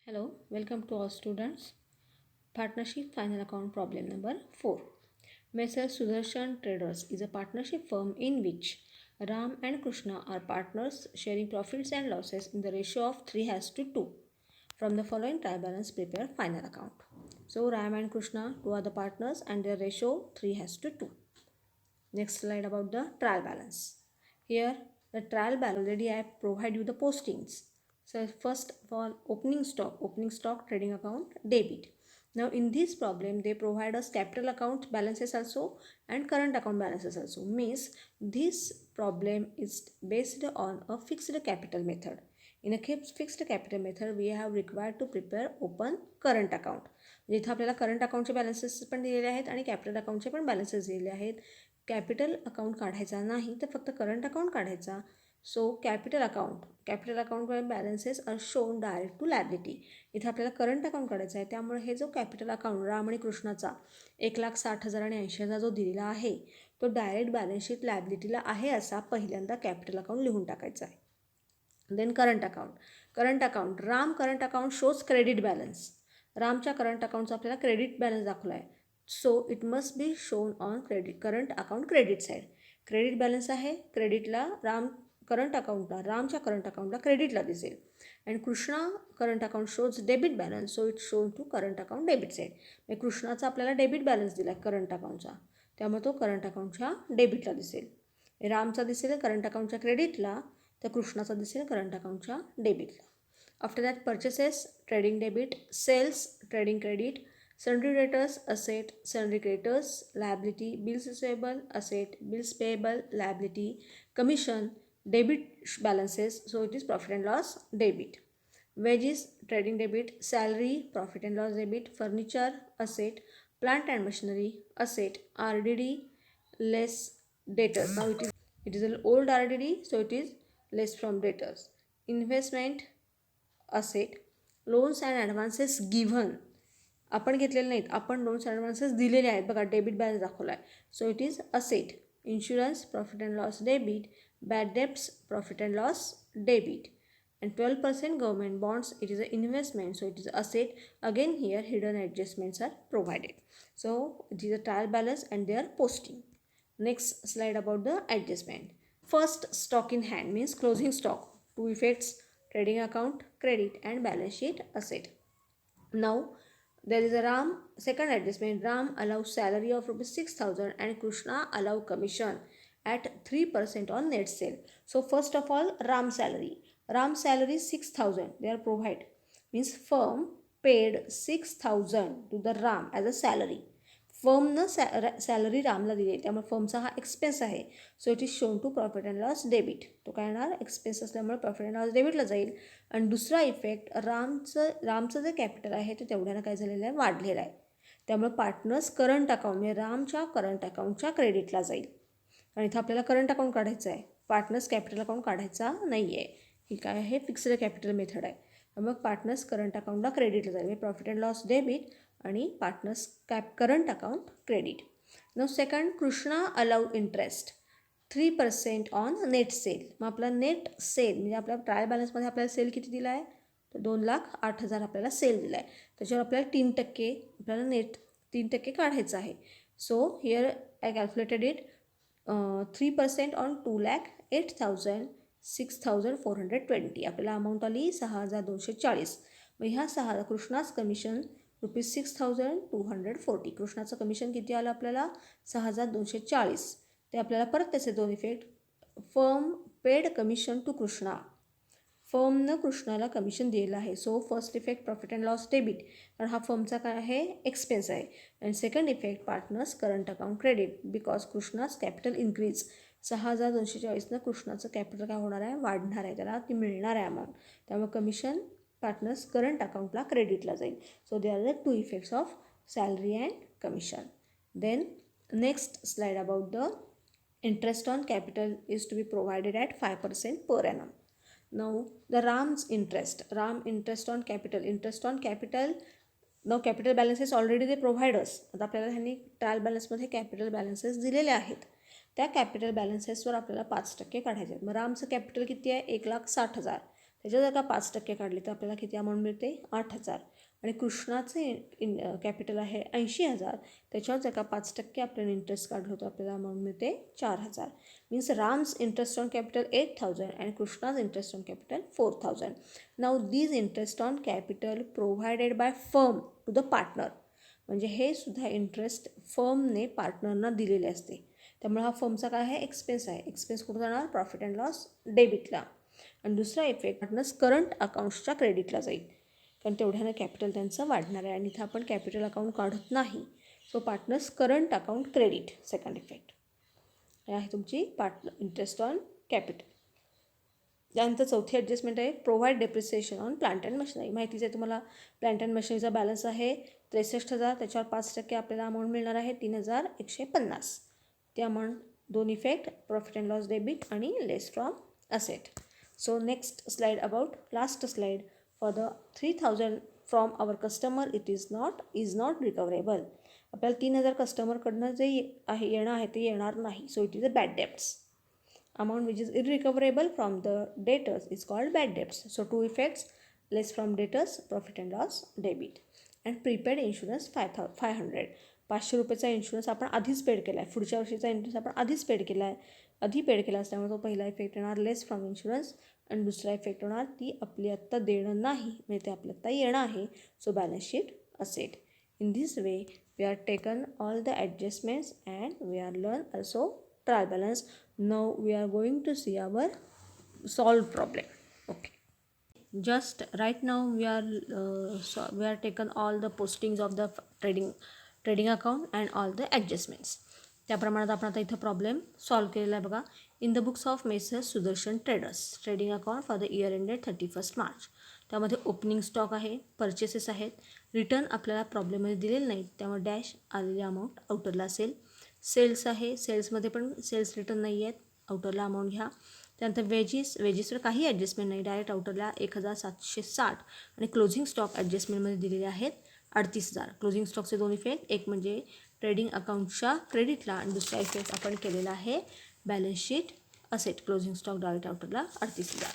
Hello, welcome to all students. Partnership final account problem number 4. Messrs. Sudarshan Traders is a partnership firm in which Ram and Krishna are partners sharing profits and losses in the ratio of 3:2. From the following trial balance, prepare final account. So Ram and Krishna, two are the partners and their ratio 3:2. Next slide about the trial balance. Here the trial balance already I provide you the postings. So first of all, opening stock trading account debit. Now in this problem they provide us capital account balances also and current account balances also. Means this problem is based on a fixed capital method. In a fixed capital method we have required to prepare open current account. इथं आपल्याला current अकाउंटचे balances पण दिलेले आहेत आणि capital अकाउंटचे पण balances दिलेले आहेत. कॅपिटल अकाउंट काढायचा नाही तर फक्त करंट अकाउंट काढायचा. So capital account balances are shown direct to liability. इथं आपल्याला करंट अकाउंट काढायचा आहे त्यामुळे हे जो कॅपिटल अकाउंट राम आणि कृष्णाचा 1,60,000 आणि 80,000 जो दिलेला आहे तो डायरेक्ट बॅलन्स शीट लायबिलिटीला आहे असा पहिल्यांदा कॅपिटल अकाउंट लिहून टाकायचा आहे. Then current account Ram current account shows credit balance. रामच्या करंट अकाउंटचा आपल्याला क्रेडिट बॅलन्स दाखवला आहे. So it must be shown on current account credit side. Credit balance आहे, क्रेडिटला रामच्या करंट अकाउंटला क्रेडिटला दिसेल. And Krishna current account shows debit balance, so it shown to current account debit side. म्हणजे कृष्णाचा आपल्याला डेबिट बॅलन्स दिला करंट अकाउंटचा त्यामुळे तो करंट अकाउंटच्या डेबिटला दिसेल. रामचा दिसेल करंट अकाउंटच्या क्रेडिटला तर कृष्णाचा दिसेल करंट अकाउंटच्या डेबिटला. After that purchases trading debit, sales trading credit, sundry debtors asset, sundry creditors liability, bills receivable asset, bills payable liability, commission debit balances, so it is profit and loss debit. Wages trading debit, salary profit and loss debit, furniture asset, plant and machinery asset, RDD less debtors. Now it is an old RDD, so it is less from debtors. Investment asset, loans and advances given, आपण घेतलेले नाहीत, आपण loans advances दिलेले आहेत बघा, debit balance दाखवला आहे. So it is asset. Insurance profit and loss debit, bad debts profit and loss debit, and 12% government bonds it is a investment, so it is asset. Again here hidden adjustments are provided. So it is a trial balance and they are posting. Next slide about the adjustment. First stock in hand means closing stock. Two effects trading account credit and balance sheet asset. Now there is a Ram second adjustment. Ram allows salary of rupees 6,000 and Krishna allow commission at 3% on net sale. So first of all, Ram salary 6,000 they are provide, means firm paid 6,000 to the Ram as a salary. फर्मनं salary रामला दिली त्यामुळे फर्मचा हा expense आहे. So it is shown to profit and loss debit. तो काय येणार एक्सपेन्स असल्यामुळे प्रॉफिट अँड लॉस डेबिटला जाईल. आणि दुसरा इफेक्ट रामचं जे कॅपिटल आहे ते तेवढ्यानं काय झालेलं आहे वाढलेलं आहे त्यामुळे पार्टनर्स करंट अकाउंट म्हणजे रामच्या करंट अकाउंटच्या क्रेडिटला जाईल. आणि इथं आपल्याला करंट अकाउंट काढायचं आहे, पार्टनर्स कॅपिटल अकाउंट काढायचा नाही आहे. ही काय आहे फिक्स्ड कॅपिटल मेथड आहे. मग पार्टनर्स करंट अकाउंटला क्रेडिटला जाईल म्हणजे प्रॉफिट अँड लॉस डेबिट आणि partners current account credit. Now second, Krishna allow interest 3% on net sale. मग आपला नेट सेल म्हणजे आपल्या ट्रायल बॅलन्समध्ये आपल्याला सेल किती दिला आहे तर 2,08,000 आपल्याला सेल दिला आहे. त्याच्यावर आपल्याला 3% आपल्याला नेट 3% काढायचं आहे. So here I calculated it 3% on 2,08,000 6,420 आपल्याला अमाऊंट आली 6,240. मग ह्या 6 कृष्णाच कमिशन रुपीज 6,240. कृष्णाचं कमिशन किती आलं आपल्याला 6,240. ते आपल्याला परत त्याचे दोन effect. Firm paid commission to Krishna, फर्मनं कृष्णाला कमिशन दिलेलं आहे. So first effect profit and loss debit कारण हा फर्मचा काय आहे एक्सपेन्स आहे. And second effect partners current account credit because कृष्णाच कॅपिटल इन्क्रीज. 6,240नं कृष्णाचं कॅपिटल काय होणार आहे वाढणार आहे, त्याला ती मिळणार आहे अमाऊंट. त्यामुळे कमिशन पार्टनर्स करंट अकाउंटला क्रेडिटला जाईल. So they are the two effects of salary and commission. Then next slide about the interest on capital is to be provided at 5% per annum. Now the Ram's interest on capital, now capital balances already they provide us. आता आपल्याला ह्यांनी trial बॅलन्समध्ये capital balances दिलेले आहेत. त्या capital बॅलन्सेसवर आपल्याला 5% काढायचे आहेत. मग रामचं कॅपिटल किती आहे 1,60,000 त्याच्या जर का 5% काढले तर आपल्याला किती अमाऊंट मिळते 8,000. आणि कृष्णाचे कॅपिटल आहे 80,000, त्याच्यावर जर का 5% आपल्याला इंटरेस्ट काढलं तर आपल्याला अमाऊंट मिळते 4,000. Means Ram's interest on capital 8,000 and Krishna's interest on capital 4,000. Now these interest on capital provided by firm to the partner. म्हणजे हे सुद्धा इंटरेस्ट फर्मने पार्टनरना दिलेले असते. त्यामुळे हा फर्मचा काय आहे एक्सपेन्स आहे. एक्सपेन्स कुठं जाणार प्रॉफिट अँड लॉस डेबिटला. आणि दुसरा इफेक्ट पार्टनर्स करंट अकाउंट्सच्या क्रेडिटला जाईल, कारण तेवढ्यानं कॅपिटल त्यांचं वाढणार आहे आणि इथं आपण कॅपिटल अकाउंट काढत नाही. So partners current account credit second effect हे आहे तुमची पार्टनर इंटरेस्ट ऑन कॅपिटल. त्यानंतर चौथी ॲडजस्टमेंट आहे provide depreciation on plant and machinery. माहितीच आहे तुम्हाला प्लांट अँड मशिनरीचा बॅलन्स आहे 63,000, त्याच्यावर 5% आपल्याला अमाऊंट मिळणार आहे 3,150. ते अमाऊंट दोन effect profit and loss debit आणि less from asset. So next slide about last slide for the 3,000 from our customer is not recoverable. आपल्याला 3,000 कस्टमरकडनं जे आहे येणं आहे ते येणार नाही. So it is a bad debts. Amount which is irrecoverable from the debtors is called bad debts. So two effects, less from debtors, profit and loss debit. And prepaid insurance 500. 500 रुपयाचा insurance आपण आधीच paid केला आहे. पुढच्या वर्षीचा insurance आपण आधीच paid केला आहे. आधी पेड केला असल्यामुळे तो पहिला इफेक्ट येणार लेस फ्रॉम इन्शुरन्स. आणि दुसरा इफेक्ट होणार ती आपली आत्ता देणं नाही, म्हणजे ते आपल्या आत्ता येणं आहे. So balance sheet asset. In this way we are taken all the adjustments and we are learn also trial balance. Now we are going to see our solved problem. Okay, just right now we are taken all the postings of the trading account and all the adjustments. त्याप्रमाणे आपण आता इथं problem solve केलेला आहे बघा. In the books of messrs Sudarshan traders trading account for the year ended 31 March. त्यामध्ये opening stock आहे, purchases आहेत, रिटर्न आपल्याला प्रॉब्लेममध्ये दिलेले नाहीत त्यामुळे डॅश आलेली अमाऊंट आउटरला असेल. सेल्स आहे, सेल्समध्ये पण सेल्स रिटर्न नाही आहेत, आउटरला अमाऊंट घ्या. त्यानंतर वेजेसवर काही ॲडजस्टमेंट नाही, डायरेक्ट आउटरला 1,760. आणि क्लोजिंग स्टॉक ॲडजस्टमेंटमध्ये दिलेले आहेत 38,000. क्लोजिंग स्टॉकचे दोन इफेक्ट, एक म्हणजे ट्रेडिंग अकाउंटच्या क्रेडिटला आणि दुसरा इफेक्ट आपण केलेला आहे balance sheet asset. Closing stock direct आउटरला 38,000.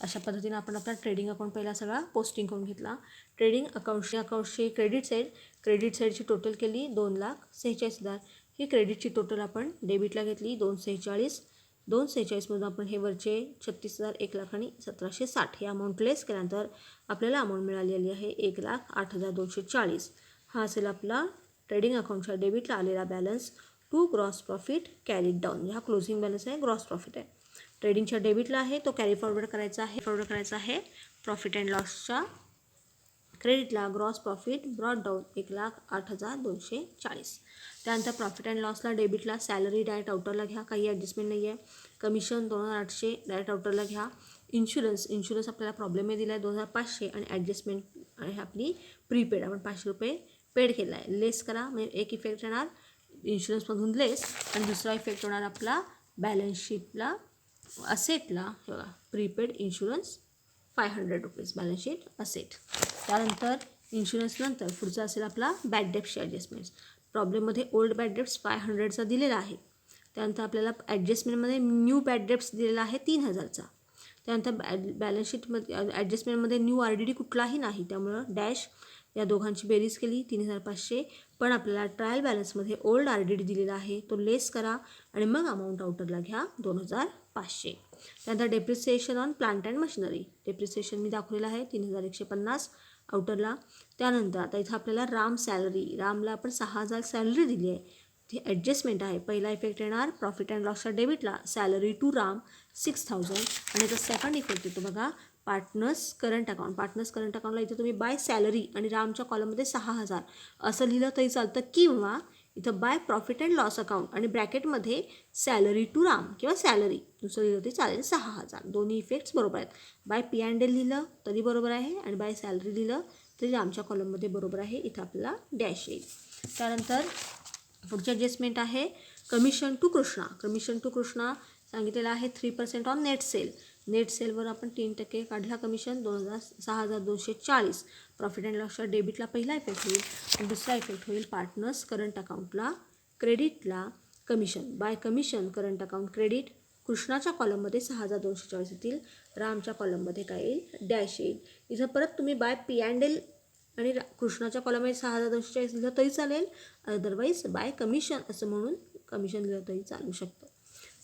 अशा पद्धतीने आपण आपला ट्रेडिंग अकाउंट पहिला सगळा पोस्टिंग करून घेतला. ट्रेडिंग अकाउंटची क्रेडिट साईडची टोटल केली 2,46,000. ही क्रेडिटची टोटल आपण डेबिटला घेतली 246. 246मधून आपण हे वरचे 36,000, 1,00,000 आणि 1,760 हे अमाऊंट लेस केल्यानंतर आपल्याला अमाऊंट मिळालेली आहे 1,08,240. हा असेल आपला ट्रेडिंग अकाउंटच्या डेबिटला आलेला balance to gross profit carried down. हा क्लोजिंग बॅलन्स आहे, ग्रॉस प्रॉफिट आहे. ट्रेडिंगच्या डेबिटला आहे तो कॅरी फॉरवर्ड करायचा आहे प्रॉफिट अँड लॉसच्या क्रेडिटला. Gross profit brought down 1,08,240. त्यानंतर प्रॉफिट अँड लॉसला डेबिटला सॅलरी डायरेक्ट आउटरला घ्या, काही ॲडजस्टमेंट नाही आहे. कमिशन 2,800 डायरेक्ट आउटरला घ्या. इन्शुरन्स आपल्याला प्रॉब्लेम दिला आहे 2,500 आणि ॲडजस्टमेंट आहे आपली प्रीपेड, आपण 500 रुपये पेड केला आहे. लेस करा म्हणजे एक इफेक्ट येणार इन्शुरन्समधून लेस आणि दुसरा इफेक्ट होणार आपला बॅलन्स शीटला असेटला बघा prepaid insurance 500 rupees balance sheet asset. त्यानंतर इन्शुरन्स नंतर पुढचा असेल आपला बॅड डेप्टची ॲडजस्टमेंट्स. प्रॉब्लेममध्ये ओल्ड बॅड डेप्ट्स 500चा दिलेला आहे. त्यानंतर आपल्याला ॲडजस्टमेंटमध्ये न्यू बॅड डेप्ट्स दिलेला आहे 3,000चा. त्यानंतर बॅलन्स शीटमध्ये ॲडजस्टमेंटमध्ये न्यू RDD कुठलाही नाही, त्यामुळं डॅश या दोघांची बेरीज केली 3,500. पण आपल्याला ट्रायल बॅलन्समध्ये ओल्ड RDD दिलेला आहे तो लेस करा आणि मग अमाऊंट आउटरला घ्या 2,500. त्यानंतर depreciation on plant and machinery depreciation मी दाखवलेलं आहे 3,150 आउटरला. त्यानंतर आता इथं आपल्याला रामला आपण 6,000 सॅलरी दिली आहे, ती ॲडजस्टमेंट आहे. पहिला इफेक्ट येणार प्रॉफिट अँड लॉसच्या डेबिटला सॅलरी टू राम 6,000. आणि याचा सेकंड इफेक्ट येतो बघा पार्टनर्स करंट अकाउंटला इथं तुम्ही बाय सॅलरी आणि रामच्या कॉलममध्ये 6,000 असं लिहिलं तरी चालतं, किंवा इथं bye profit and loss account आणि ब्रॅकेटमध्ये सॅलरी टू राम किंवा सॅलरी दुसरं लिहिलं तरी चालेल 6,000. दोन्ही इफेक्ट्स बरोबर आहेत. बाय P&L लिहिलं तरी बरोबर आहे आणि बाय सॅलरी लिहिलं तरी रामच्या कॉलममध्ये बरोबर आहे. इथं आपल्याला डॅश येईल. त्यानंतर पुढची ॲडजस्टमेंट आहे कमिशन टू कृष्णा सांगितलेलं आहे 3% ऑन नेट सेलवर आपण 3% काढला कमिशन 6,240. प्रॉफिट अँड लॉसच्या डेबिटला पहिला इफेक्ट होईल आणि दुसरा इफेक्ट होईल पार्टनर्स करंट अकाउंटला क्रेडिटला commission. By commission current account credit कृष्णाच्या कॉलममध्ये 6240 येतील, रामच्या कॉलममध्ये काय येईल, डॅश येईल. इथं परत तुम्ही बाय पी अँड एल आणि कृष्णाच्या कॉलममध्ये 6240 लिहिलं तरी चालेल, अदरवाईज बाय कमिशन असं म्हणून कमिशन लिहिलं तरी चालू शकतं.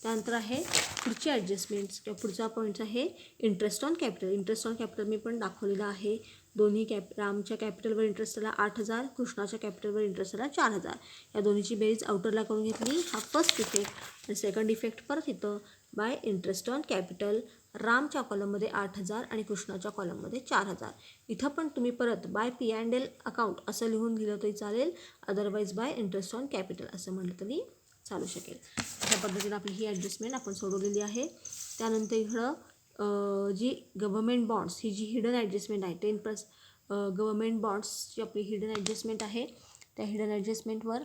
त्यानंतर आहे पुढची ॲडजस्टमेंट्स किंवा पुढचा पॉईंट आहे interest on capital. Interest on capital मी पण दाखवलेलं आहे. दोन्ही रामच्या कॅपिटलवर इंटरेस्ट आला 8000, कृष्णाच्या कॅपिटलवर इंटरेस्ट आला 4000. या दोन्हीची बेरीज आउटरला करून घेतली. हा फर्स्ट इफेक्ट. आणि सेकंड इफेक्ट परत इथं बाय इंटरेस्ट ऑन कॅपिटल, रामच्या कॉलममध्ये 8000 आणि कृष्णाच्या कॉलममध्ये 4000. इथं पण तुम्ही परत by P and L account असं लिहून लिहिलं तरी चालेल, otherwise bye interest on capital असं म्हटलं तरी चालू शकेल. अशा पद्धतीने आपली ही ॲडजस्टमेंट आपण सोडवलेली आहे. त्यानंतर इकडं जी गव्हर्मेंट बॉन्ड्स ही जी हिडन ॲडजस्टमेंट आहे 10% गव्हर्मेंट बॉन्ड्सची आपली हिडन ॲडजस्टमेंट आहे. त्या हिडन ॲडजस्टमेंटवर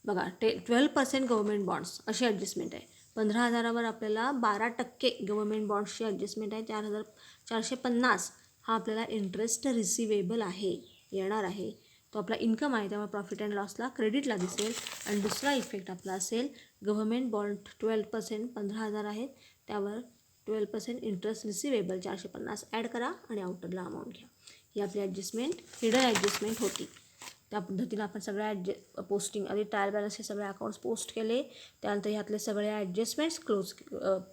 बघा 12% गव्हर्मेंट बॉन्ड्स अशी ॲडजस्टमेंट आहे. 15,000वर आपल्याला 12% गव्हर्मेंट बॉन्ड्सची ॲडजस्टमेंट आहे. 4,450 हा आपल्याला इंटरेस्ट रिसिवेबल आहे, येणार आहे. तो आपला इन्कम आहे, त्यामुळे प्रॉफिट अँड लॉसला क्रेडिटला दिसेल. आणि दुसरा इफेक्ट आपला असेल गव्हर्मेंट बॉन्ड 12% 15,000 आहेत, त्यावर 12% इंटरेस्ट रिसिवेबल 450 ॲड करा आणि आउटरला अमाऊंट घ्या. ही आपली ॲडजस्टमेंट हिडन ॲडजस्टमेंट होती. त्या पद्धतीनं आपण सगळ्या पोस्टिंग आधी ट्रायल बॅलन्स हे सगळे अकाउंट्स पोस्ट केले. त्यानंतर ह्यातले सगळे ॲडजस्टमेंट्स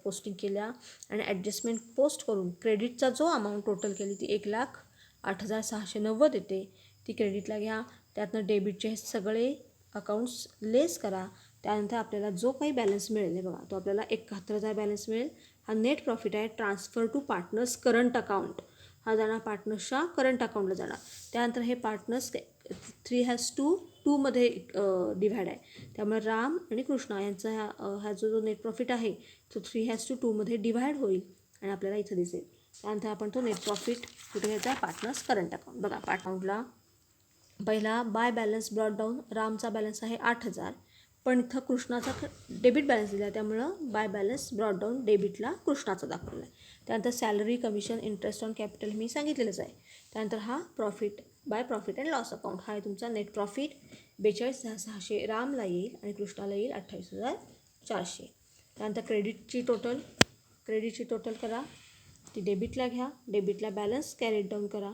पोस्टिंग केल्या आणि ॲडजस्टमेंट पोस्ट करून क्रेडिटचा जो अमाऊंट टोटल केली ती 1,08,690 येते, ती क्रेडिटला घ्या. त्यातनं डेबिटचे हे सगळे अकाउंट्स लेस करा. त्यानंतर आपल्याला जो काही बॅलन्स मिळेल बघा, तो आपल्याला 71,000 बॅलन्स मिळेल. हा नेट प्रॉफिट आहे. Transfer to partners current account हा जाणार पार्टनर्सच्या करंट अकाउंटला जाणार. त्यानंतर हे पार्टनर्स 3:2 मध्ये डिव्हाइड आहे, त्यामुळे राम आणि कृष्णा यांचा हा जो नेट प्रॉफिट आहे तो 3:2 मध्ये डिव्हाइड होईल आणि आपल्याला इथं दिसेल. त्यानंतर आपण तो नेट प्रॉफिट कुठे घ्यायचा, पार्टनर्स करंट अकाउंट. बघा अकाउंटला पहिला बाय बॅलन्स ब्रॉट डाऊन, रामचा बॅलन्स आहे 8,000, पण इथं कृष्णाचा डेबिट बॅलन्स दिला आहे, त्यामुळं बाय बॅलन्स ब्रॉट डाऊन डेबिटला कृष्णाचा दाखवला आहे. त्यानंतर salary, commission, interest on capital मी सांगितलेलंच आहे. त्यानंतर हा profit by profit and loss account हा आहे तुमचा नेट प्रॉफिट. 42,600 रामला येईल आणि कृष्णाला येईल 28,400. त्यानंतर क्रेडिटची टोटल करा, ती डेबिटला घ्या. डेबिटला बॅलन्स कॅरीड डाऊन करा,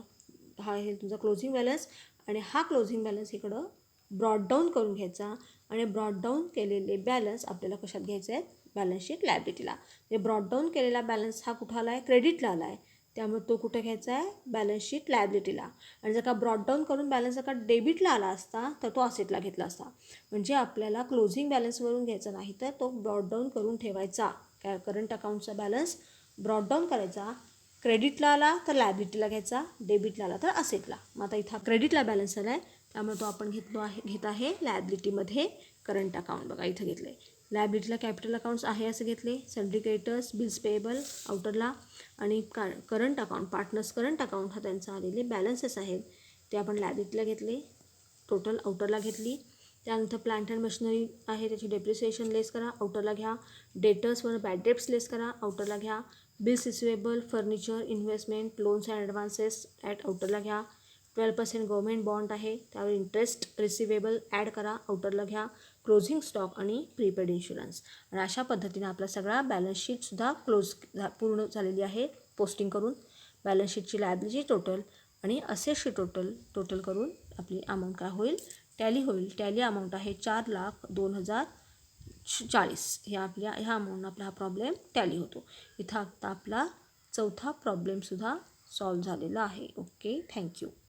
हा आहे तुमचा क्लोजिंग बॅलन्स. आणि हा क्लोजिंग बॅलन्स इकडं ब्रॉड डाऊन करून घ्यायचा आणि ब्रॉड डाऊन केलेले बॅलन्स आपल्याला कशात घ्यायचे आहेत, बॅलन्स शीट लायबिलिटीला. म्हणजे ब्रॉड डाऊन केलेला बॅलन्स हा कुठं आला आहे, क्रेडिटला आला आहे, त्यामुळे तो कुठे घ्यायचा आहे, बॅलन्स शीट लायबिलिटीला. आणि जर का ब्रॉड डाऊन करून बॅलन्स जर का डेबिटला आला असता तर तो असेटला घेतला असता. म्हणजे आपल्याला क्लोजिंग बॅलन्सवरून घ्यायचा नाही, तर तो ब्रॉड डाऊन करून ठेवायचा. काय करंट अकाउंटचा बॅलन्स ब्रॉड डाऊन करायचा, क्रेडिटला आला तर लायबिलिटीला घ्यायचा, डेबिटला आला तर असेटला. मग आता इथं क्रेडिटला बॅलन्स आला आहे, त्यामुळे तो आपण घेत आहे लायबिलिटीमध्ये करंट अकाउंट. बघा इथं घेतलं आहे लायबिलिटीला कॅपिटल अकाउंट्स आहे असं घेतले, सन्ड्री क्रेडिटर्स, बिल्स पेएबल आउटरला. आणि current account partners current account हा त्यांचा आलेले बॅलन्सेस आहेत, ते आपण लायबिलिटीला घेतले, टोटल आउटरला घेतली. त्यानंतर प्लांट अँड मशिनरी आहे, त्याची डेप्रिसिएशन लेस करा, आउटरला घ्या. डेटर्सवर बॅड डेप्स लेस करा, आउटरला घ्या. Bills receivable, furniture, investment, loans and advances at आउटरला घ्या. 12% गव्हर्मेंट बॉन्ड आहे, त्यावर इंटरेस्ट रिसिवेबल ॲड करा, आउटरला घ्या. क्लोजिंग स्टॉक आणि प्रीपेड इन्शुरन्स. आणि अशा पद्धतीने आपला सगळा बॅलन्स शीटसुद्धा पूर्ण झालेली आहे पोस्टिंग करून. बॅलन्स शीटची लायबिलिटी टोटल आणि असेटची टोटल करून आपली अमाऊंट काय होईल, टॅली होईल. टॅली अमाऊंट आहे 4,02,040. ह्या अमाऊंटनं आपला हा प्रॉब्लेम टॅली होतो. इथं आता आपला चौथा प्रॉब्लेमसुद्धा सॉल्व झालेला आहे. Okay, thank you.